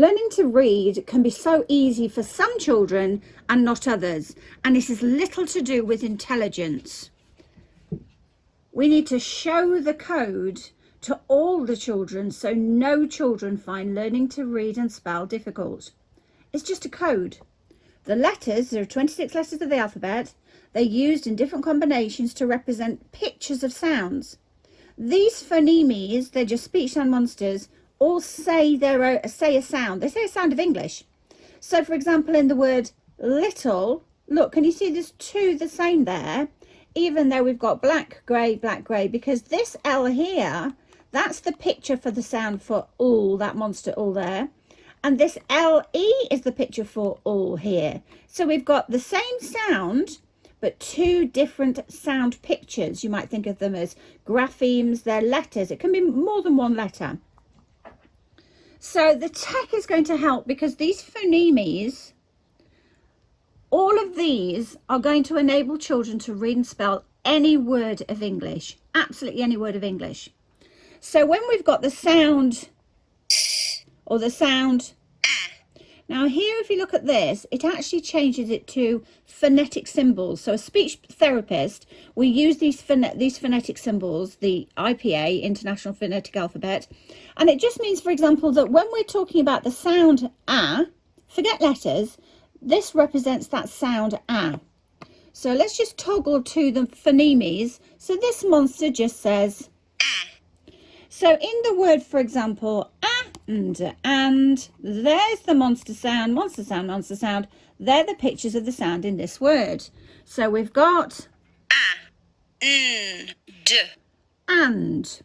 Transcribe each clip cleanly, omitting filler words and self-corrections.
Learning to read can be so easy for some children and not others, and this has little to do with intelligence. We need to show the code to all the children so no children find learning to read and spell difficult. It's just a code. The letters, there are 26 letters of the alphabet. They're used in different combinations to represent pictures of sounds. These phonemes, they're just speech sound monsters, all say a sound. They say a sound of English. So for example, in the word little, look, can you see there's two the same there? Even though we've got black, grey, because this L here, that's the picture for the sound for all, that monster all there. And this LE is the picture for all here. So we've got the same sound, but two different sound pictures. You might think of them as graphemes, they're letters. It can be more than one letter. So the tech is going to help because these phonemes, all of these are going to enable children to read and spell any word of English, absolutely any word of English. So when we've got the sound or the sound, now here if you look at this, it actually changes it to phonetic symbols. So a speech therapist, we use these phonetic symbols, the IPA, International Phonetic Alphabet, and it just means, for example, that when we're talking about the sound A, forget letters, this represents that sound A. So let's just toggle to the phonemes. So this monster just says A. So in the word, for example, and there's the monster sound. They're the pictures of the sound in this word. So we've got and.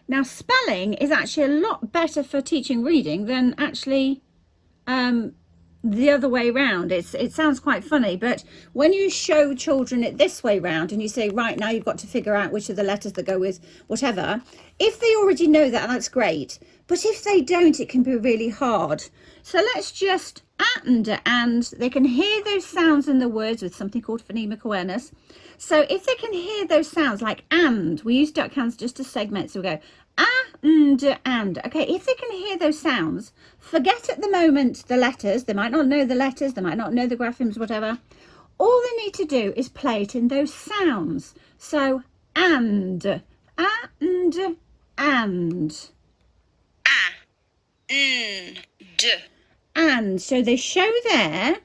Now spelling is actually a lot better for teaching reading than actually the other way around. It sounds quite funny, but when you show children it this way round and you say, right, now you've got to figure out which of the letters that go with whatever, if they already know that, that's great, but if they don't, it can be really hard. So let's just and they can hear those sounds in the words with something called phonemic awareness. So if they can hear those sounds like and, we use duck hands just to segment, so we go and. Okay, if they can hear those sounds, forget at the moment the letters. They might not know the letters, they might not know the graphemes, whatever. All they need to do is play it in those sounds. So and. And so they show there,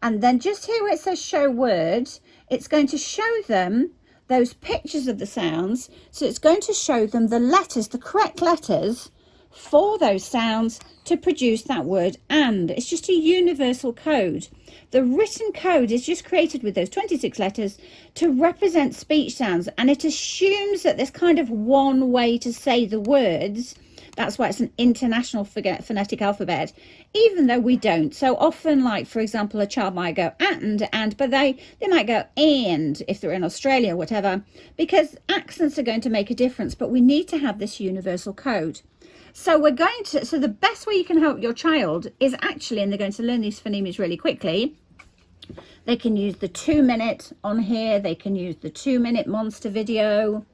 and then just here where it says show words, it's going to show them those pictures of the sounds. So it's going to show them the letters, the correct letters for those sounds to produce that word and. It's just a universal code. The written code is just created with those 26 letters to represent speech sounds, and it assumes that there's kind of one way to say the words. That's why it's an international phonetic alphabet, even though we don't. So often, like, for example, a child might go and, but they might go and if they're in Australia or whatever, because accents are going to make a difference, but we need to have this universal code. So so the best way you can help your child is actually, and they're going to learn these phonemes really quickly, they can use the 2-minute on here, they can use the 2-minute monster video.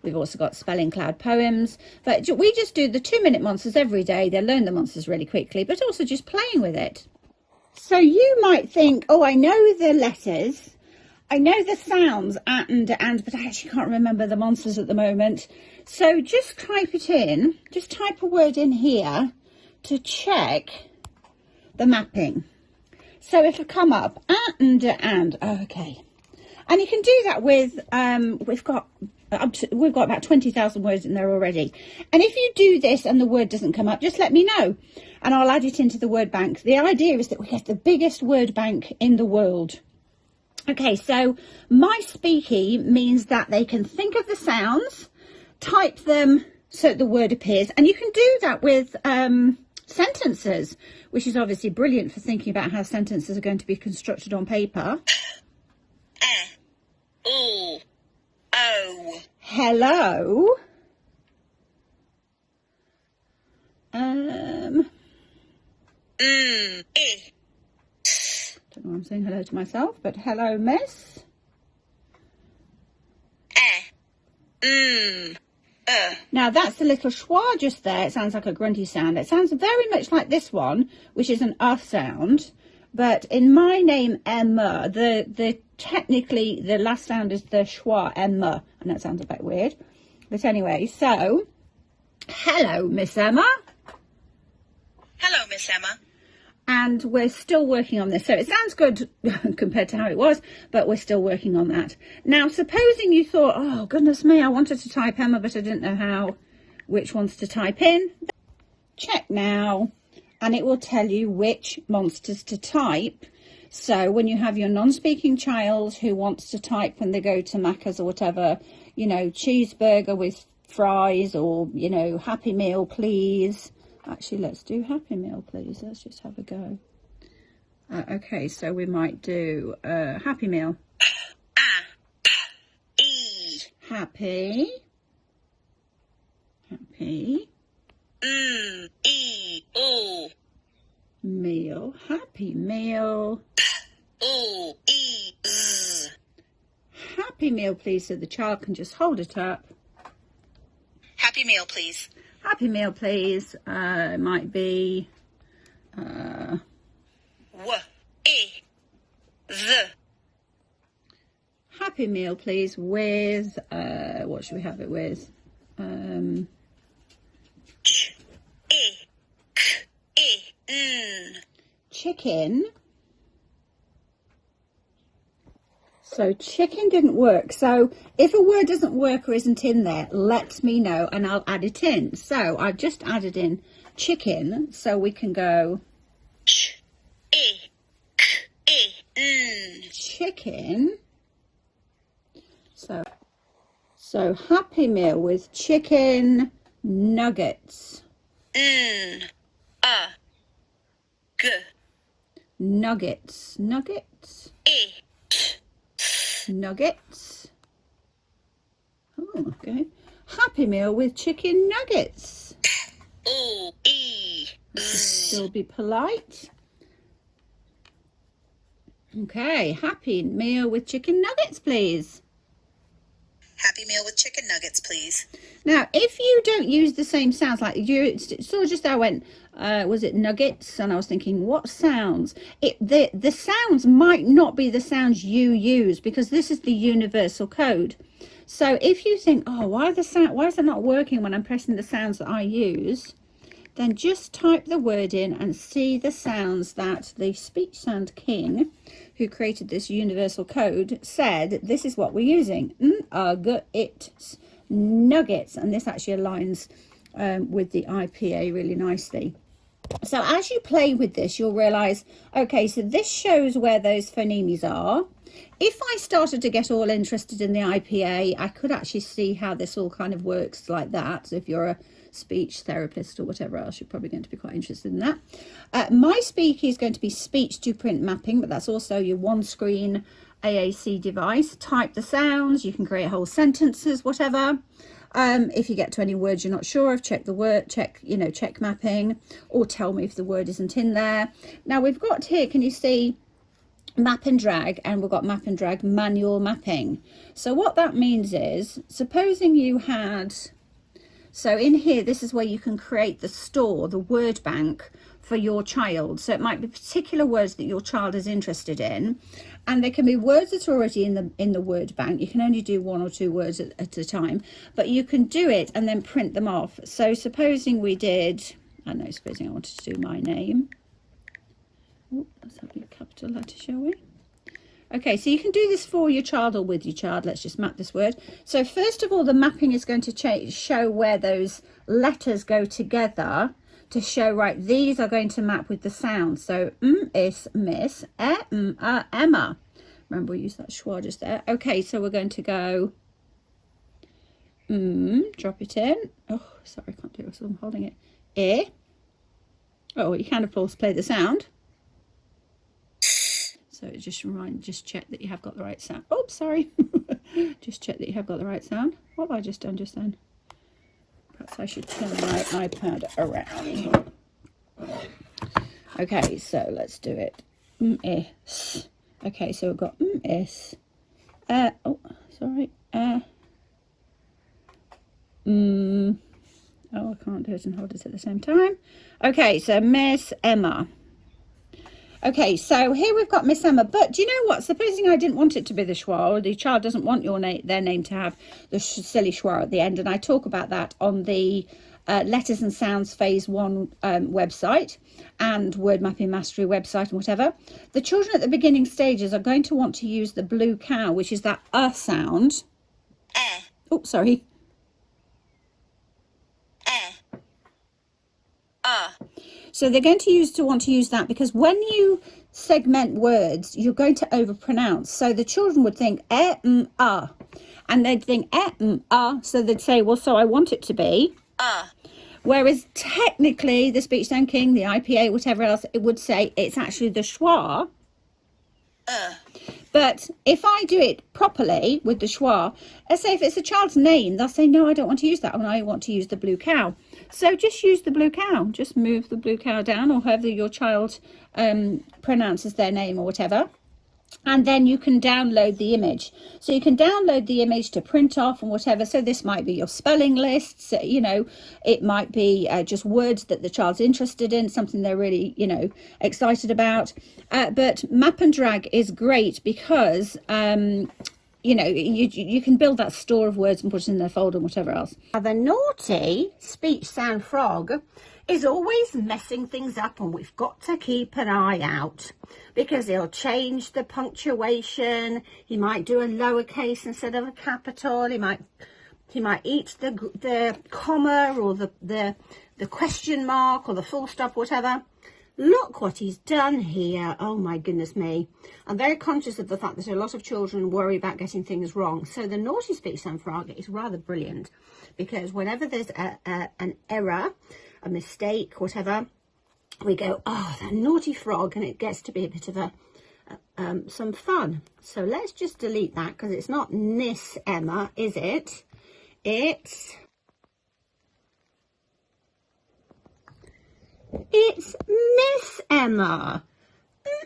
We've also got Spelling Cloud poems, but we just do the 2-minute monsters every day. They learn the monsters really quickly, but also just playing with it. So you might think, oh, I know the letters, I know the sounds and, but I actually can't remember the monsters at the moment. So just type it in, just type a word in here to check the mapping. So it'll come up and, oh, okay. And you can do that with, we've got about 20,000 words in there already. And if you do this and the word doesn't come up, just let me know and I'll add it into the word bank. The idea is that we get the biggest word bank in the world. Okay, so my speaky means that they can think of the sounds, type them so the word appears, and you can do that with sentences, which is obviously brilliant for thinking about how sentences are going to be constructed on paper. Hello. Don't know why I'm saying hello to myself, but hello, miss. Now that's a little schwa just there. It sounds like a grunty sound. It sounds very much like this one, which is an sound. But in my name, Emma, the technically the last sound is the schwa, Emma, and that sounds a bit weird. But anyway, so hello, Miss Emma. Hello, Miss Emma. And we're still working on this. So it sounds good compared to how it was, but we're still working on that. Now, supposing you thought, oh, goodness me, I wanted to type Emma, but I didn't know which ones to type in. Check now, and it will tell you which monsters to type. So when you have your non-speaking child who wants to type when they go to Macca's or whatever, you know, cheeseburger with fries, or, you know, Happy Meal, please. Actually, let's do Happy Meal, please. Let's just have a go. Okay, so we might do Happy Meal. Happy. Happy. Meal. Happy Meal. Happy Meal, please, so the child can just hold it up. Happy Meal, please. Happy Meal, please. It might be Happy Meal, please, with what should we have it with? Chicken. So chicken didn't work. So if a word doesn't work or isn't in there, let me know and I'll add it in. So I've just added in chicken, so we can go chicken. So Happy Meal with chicken nuggets. Nuggets. Nuggets. Oh, okay. Happy Meal with chicken nuggets. Still be polite. Okay, Happy Meal with chicken nuggets, please. Happy Meal with chicken nuggets, please. Now, if you don't use the same sounds, like you sort of just I went, was it nuggets? And I was thinking, what sounds? The sounds might not be the sounds you use, because this is the universal code. So if you think, oh, why is it not working when I'm pressing the sounds that I use? Then just type the word in and see the sounds that the speech sound king, who created this universal code, said this is what we're using. Nuggets. And this actually aligns with the IPA really nicely. So as you play with this, you'll realize, okay, so this shows where those phonemes are. If I started to get all interested in the IPA, I could actually see how this all kind of works like that. So if you're a speech therapist or whatever else, you're probably going to be quite interested in that. My speaker is going to be speech to print mapping, but that's also your one screen AAC device. Type the sounds, you can create whole sentences, whatever. If you get to any words you're not sure of, check the word, check mapping, or tell me if the word isn't in there. Now we've got here, can you see map and drag, and we've got map and drag manual mapping. So what that means is, supposing you had, so in here, this is where you can create the store, the word bank for your child. So it might be particular words that your child is interested in, and there can be words that are already in the word bank. You can only do 1 or 2 words at a time, but you can do it and then print them off. So supposing we did, supposing I wanted to do my name. Oh, let's have a capital letter, shall we? Okay, so you can do this for your child or with your child. Let's just map this word. So first of all, the mapping is going to show where those letters go together to show, right, these are going to map with the sound. So is, miss, Emma. Remember, we used that schwa just there. Okay, so we're going to go, drop it in. Oh, sorry, I can't do it, so I'm holding it. Oh, you can, of course, play the sound. So just check that you have got the right sound. Oh, sorry. Just check that you have got the right sound. What have I just done just then? Perhaps I should turn my iPad around. Okay, so let's do it. Is. Okay, so we've got is. Oh, sorry. Oh, I can't do it and hold it at the same time. Okay, so Miss Emma. Okay, so here we've got Miss Emma, but do you know what? Supposing I didn't want it to be the schwa, or the child doesn't want their name to have the silly schwa at the end, and I talk about that on the Letters and Sounds Phase 1 website and Word Mapping Mastery website and whatever. The children at the beginning stages are going to want to use the blue cow, which is that sound. Oh, sorry. So they're going to want to use that because when you segment words, you're going to overpronounce. So the children would think ah, and they'd think ah. So they'd say, well, so I want it to be Whereas technically the Speech Sound King, the IPA, whatever else, it would say it's actually the schwa. But if I do it properly with the schwa, let's say if it's a child's name, they'll say, no, I don't want to use that one. I want to use the blue cow. So just use the blue cow. Just move the blue cow down, or however your child pronounces their name or whatever. And then you can download the image. So you can download the image to print off and whatever. So this might be your spelling lists, you know, it might be just words that the child's interested in, something they're really, you know, excited about. But Map and Drag is great because, you know, you can build that store of words and put it in their folder and whatever else. Now, the naughty speech sound frog is always messing things up, and we've got to keep an eye out because he'll change the punctuation. He might do a lowercase instead of a capital. He might eat the comma or the question mark or the full stop, whatever. Look what he's done here. Oh my goodness me. I'm very conscious of the fact that a lot of children worry about getting things wrong. So the naughty speech sound frog is rather brilliant because whenever there's an error, a mistake, whatever, we go, oh, that naughty frog, and it gets to be a bit of some fun. So let's just delete that because it's not Miss Emma, is it? It's Miss Emma.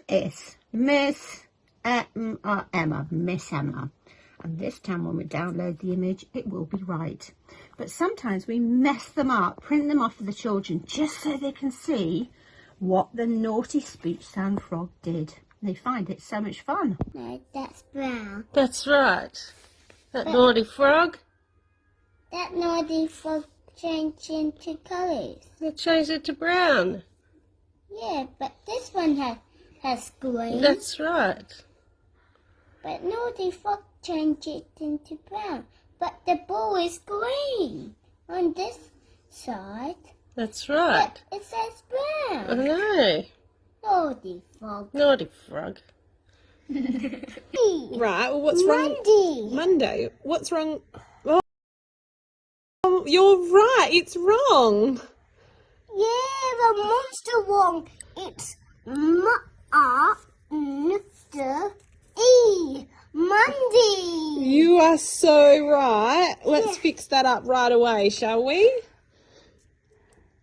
It's Miss Emma, Miss Emma. And this time when we download the image, it will be right. But sometimes we mess them up, print them off for the children just so they can see what the naughty speech sound frog did. They find it so much fun. No, that's brown. That's right. That naughty frog. That naughty frog changed into colours. They changed it to brown. Yeah, but this one has green. That's right. But naughty frog changed it into brown. But the ball is green on this side. That's right. But it says I brown. know. Naughty frog. Naughty frog. Right, well, what's wrong? Monday. Monday. What's wrong? Oh, you're right, it's wrong. Yeah, the monster wrong. It's M-A-N-D-E. Monday. You are so right. Let's fix that up right away, shall we?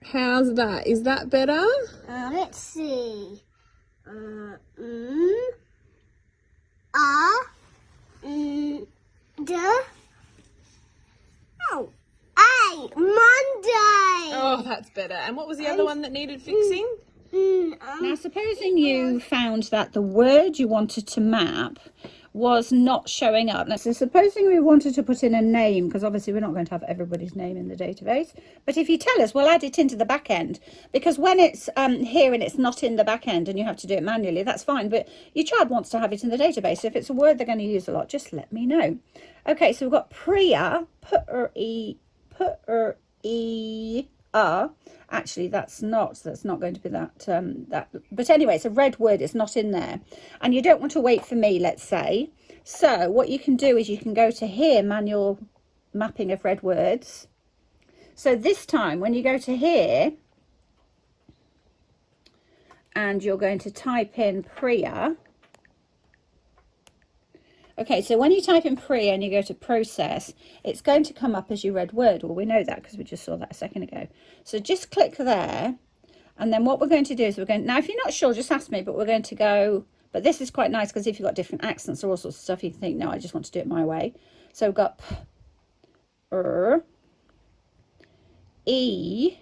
How's that? Is that better? Let's see. Monday. Oh, that's better. And what was the other one that needed fixing? Now, supposing you found that the word you wanted to map was not showing up. Now, so supposing we wanted to put in a name, because obviously we're not going to have everybody's name in the database, but if you tell us, we'll add it into the back end, because when it's here and it's not in the back end and you have to do it manually, that's fine, but your child wants to have it in the database. If it's a word they're going to use a lot, just let me know. Okay, so we've got Priya, actually that's not going to be that, but anyway, it's a red word, it's not in there, and you don't want to wait for me, let's say. So what you can do is you can go to here, manual mapping of red words. So this time when you go to here and you're going to type in Priya. Okay, so when you type in Priya and you go to process, it's going to come up as your red word. Well, we know that because we just saw that a second ago. So just click there. And then what we're going to do is now if you're not sure, just ask me, but we're going to go, but this is quite nice because if you've got different accents or all sorts of stuff, you can think, no, I just want to do it my way. So we've got E.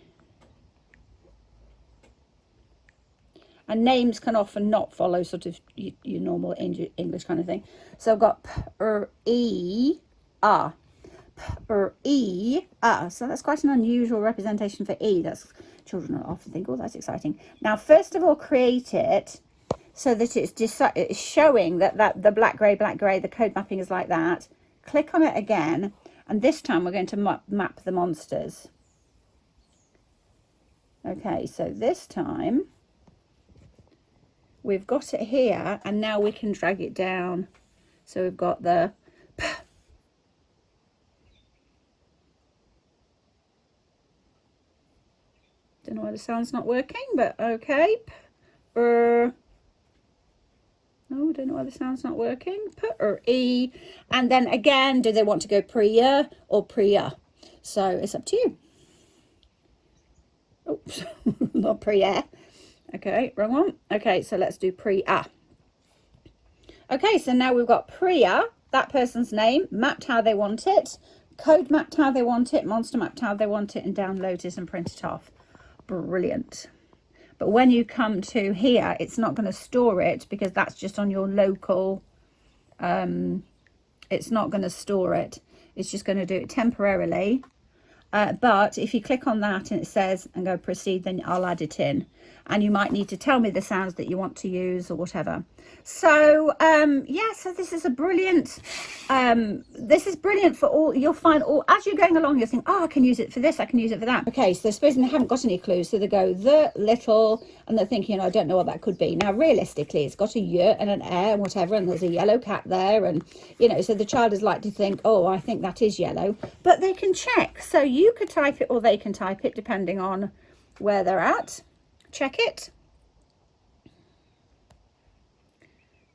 And names can often not follow sort of your normal English kind of thing. So I've got P-E, A. P-E, A. So that's quite an unusual representation for E. That's children often think, oh, that's exciting. Now, first of all, create it so that it's showing that the black, grey, the code mapping is like that. Click on it again. And this time we're going to map the monsters. Okay, so this time we've got it here, and now we can drag it down. So we've got the P. Don't know why the sound's not working, but okay. Oh, don't know why the sound's not working. P or E. And then again, do they want to go pre-a or pre-a? So it's up to you. Oops, not pre-a. Okay, wrong one. Okay, so let's do pre-a. Okay, so now we've got pre-a, that person's name, mapped how they want it, code mapped how they want it, monster mapped how they want it, and download it and print it off. Brilliant. But when you come to here, it's not going to store it because that's just on your local, it's not going to store it. It's just going to do it temporarily. But if you click on that and it says and go proceed, then I'll add it in. And you might need to tell me the sounds that you want to use or whatever. So yeah, so this is a brilliant, this is brilliant for all. You'll find all, as you're going along, you'll think, oh, I can use it for this, I can use it for that. Okay, so supposing they haven't got any clues, so they go the, little, and they're thinking, I don't know what that could be. Now realistically, it's got a y and an air and whatever, and there's a yellow cat there, and you know, so the child is like to think, oh, I think that is yellow, but they can check. So you could type it or they can type it depending on where they're at. Check it.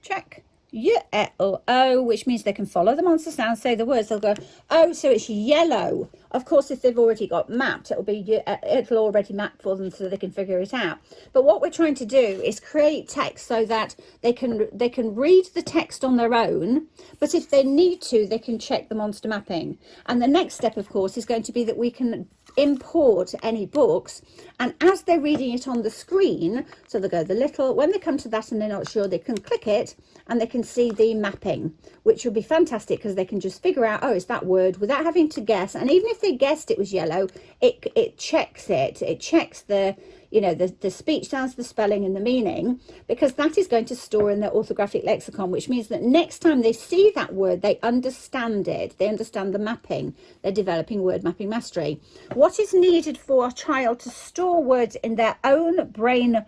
Check. Y-E-O-O, which means they can follow the monster sound, say the words. They'll go, oh, so it's yellow. Of course, if they've already got mapped, it'll already map for them so they can figure it out. But what we're trying to do is create text so that they can read the text on their own, but if they need to, they can check the monster mapping. And the next step, of course, is going to be that we can import any books, and as they're reading it on the screen, so they'll go the little, when they come to that and they're not sure, they can click it and they can see the mapping, which will be fantastic because they can just figure out, oh, it's that word without having to guess. And even if they guessed it was yellow, it checks it checks the, you know, the speech sounds, the spelling and the meaning, because that is going to store in their orthographic lexicon, which means that next time they see that word, they understand it, they understand the mapping, they're developing word mapping mastery. What is needed for a child to store words in their own brain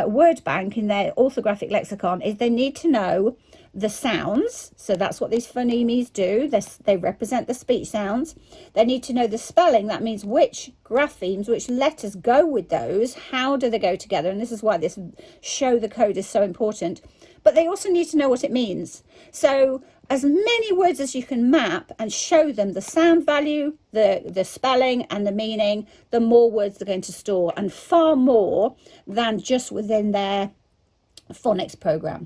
word bank, in their orthographic lexicon, is they need to know the sounds. So that's what these phonemes do. They represent the speech sounds. They need to know the spelling. That means which graphemes, which letters go with those, how do they go together, and this is why this show the code is so important. But they also need to know what it means. So as many words as you can map and show them the sound value, the spelling and the meaning, the more words they're going to store, and far more than just within their phonics program.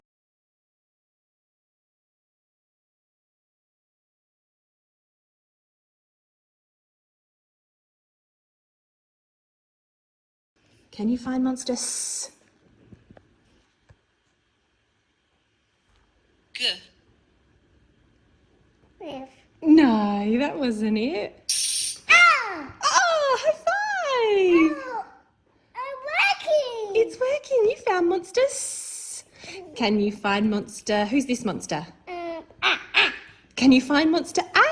Can you find monster S? G. F. No, that wasn't it. Ah! Oh, high five! Oh, I'm working. It's working. You found monster S. Can you find monster? Who's this monster? Can you find monster A?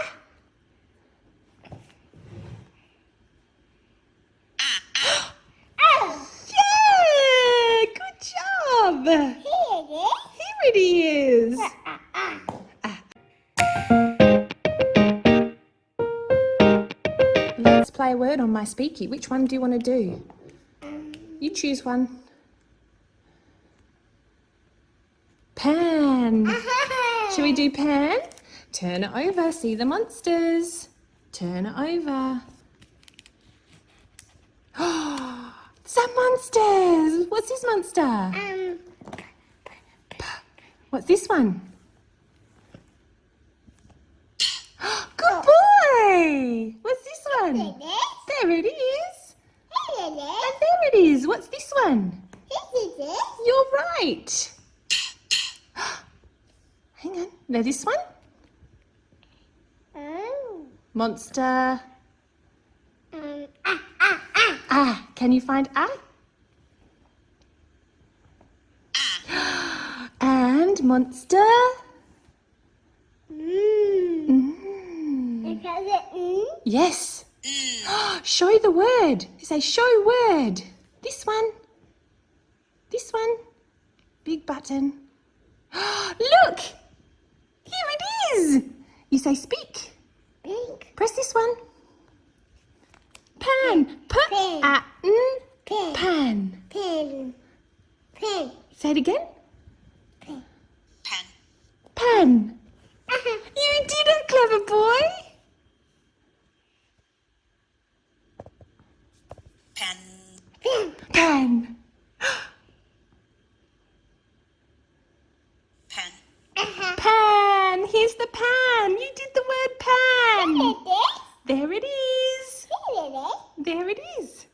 Yeah, good job. Here it is. Let's play a word on my speaky. Which one do you want to do? You choose one. Pan. Shall we do pan? Turn it over. See the monsters. Turn it over. Oh, some monsters. What's this monster? What's this one? Good boy. What's this one? There it is. pan. This is it. You're right. Hang on. Now this one. Oh. Monster. Ah. Can you find ah? And monster. Because it Yes. Show the word. Say show word. This one. This one. Big button. Look. Here it is. You say speak. pink. Press this one. Pan. Pen. Pen. Pan. Pen. Pen. Say it again. Pen. Pan. You did it, clever boy. Pen. Pan. Pen. Pan. Here's the pan. You did the word pan. There it is. There it is.